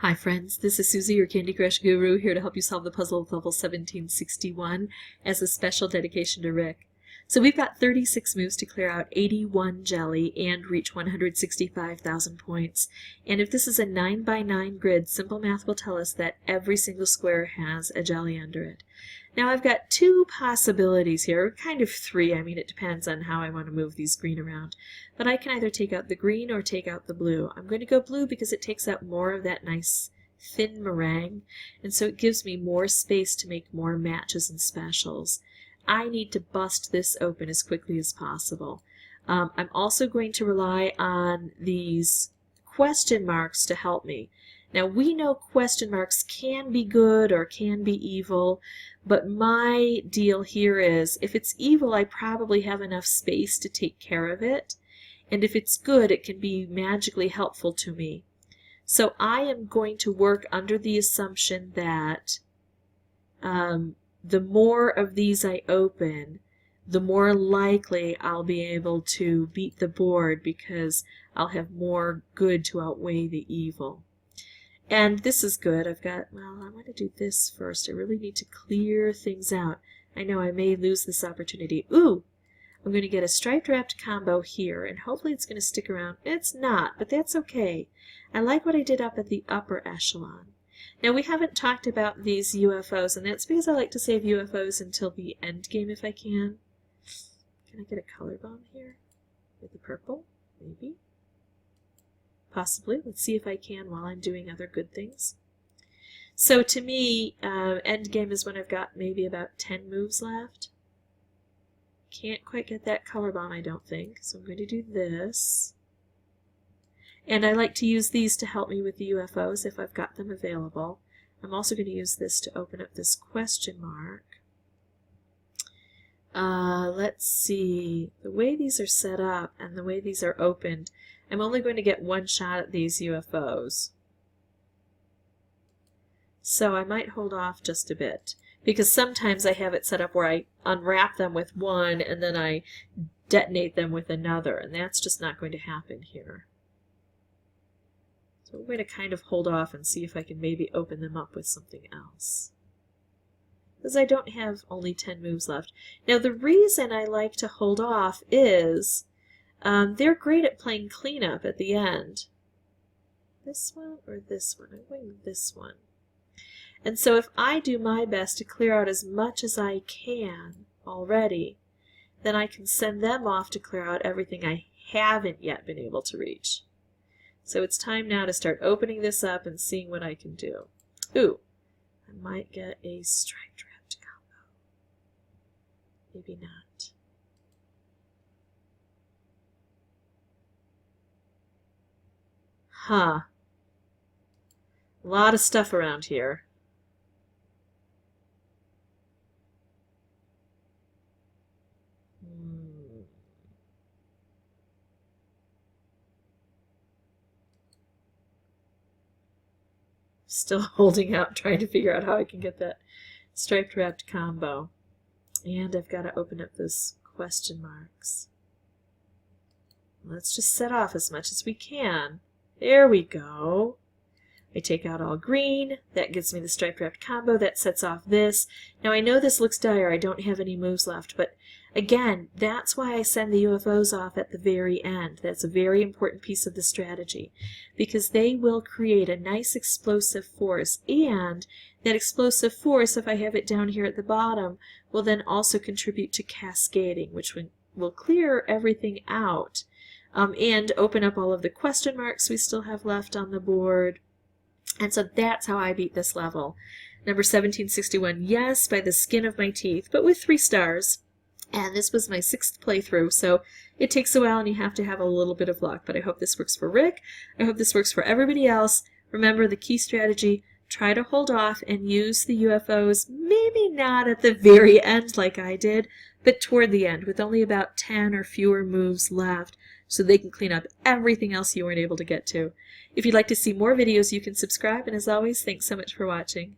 Hi friends, this is Susie, your Candy Crush guru, here to help you solve the puzzle of level 1761 as a special dedication to Rick. So we've got 36 moves to clear out 81 jelly and reach 165,000 points. And if this is a 9x9 grid, simple math will tell us that every single square has a jelly under it. Now I've got two possibilities here, kind of three. I mean, it depends on how I want to move these green around. But I can either take out the green or take out the blue. I'm going to go blue because it takes out more of that nice thin meringue, and so it gives me more space to make more matches and specials. I need to bust this open as quickly as possible. I'm also going to rely on these question marks to help me. Now we know question marks can be good or can be evil, but my deal here is if it's evil, I probably have enough space to take care of it, and if it's good, it can be magically helpful to me. So I am going to work under the assumption that the more of these I open, the more likely I'll be able to beat the board because I'll have more good to outweigh the evil. And this is good. I've got, well, I want to do this first. I really need to clear things out. I know I may lose this opportunity. Ooh! I'm going to get a striped wrapped combo here, and hopefully it's going to stick around. It's not, but that's okay. I like what I did up at the upper echelon. Now we haven't talked about these UFOs, and that's because I like to save UFOs until the end game if I can. Can I get a color bomb here? With the purple? Maybe. Possibly. Let's see if I can while I'm doing other good things. So to me, end game is when I've got maybe about 10 moves left. Can't quite get that color bomb, I don't think, so I'm going to do this. And I like to use these to help me with the UFOs if I've got them available. I'm also going to use this to open up this question mark. Let's see, the way these are set up and the way these are opened, I'm only going to get one shot at these UFOs. So I might hold off just a bit, because sometimes I have it set up where I unwrap them with one and then I detonate them with another, and that's just not going to happen here. So I'm going to kind of hold off and see if I can maybe open them up with something else, because I don't have only 10 moves left. Now the reason I like to hold off is they're great at playing cleanup at the end. This one or this one? I'm going with this one. And so if I do my best to clear out as much as I can already, then I can send them off to clear out everything I haven't yet been able to reach. So it's time now to start opening this up and seeing what I can do. Ooh, I might get a striped wrapped combo. Maybe not. Huh. A lot of stuff around here. Still holding out, trying to figure out how I can get that striped wrapped combo. And I've got to open up those question marks. Let's just set off as much as we can. There we go. I take out all green. That gives me the striped wrapped combo. That sets off this. Now I know this looks dire. I don't have any moves left, but again, that's why I send the UFOs off at the very end. That's a very important piece of the strategy, because they will create a nice explosive force, and that explosive force, if I have it down here at the bottom, will then also contribute to cascading, which will clear everything out and open up all of the question marks we still have left on the board. And so that's how I beat this level. Number 1761, yes, by the skin of my teeth, but with 3 stars. And this was my 6th playthrough, so it takes a while and you have to have a little bit of luck. But I hope this works for Rick. I hope this works for everybody else. Remember the key strategy, try to hold off and use the UFOs, maybe not at the very end like I did, but toward the end with only about 10 or fewer moves left, so they can clean up everything else you weren't able to get to. If you'd like to see more videos, you can subscribe, and as always, thanks so much for watching.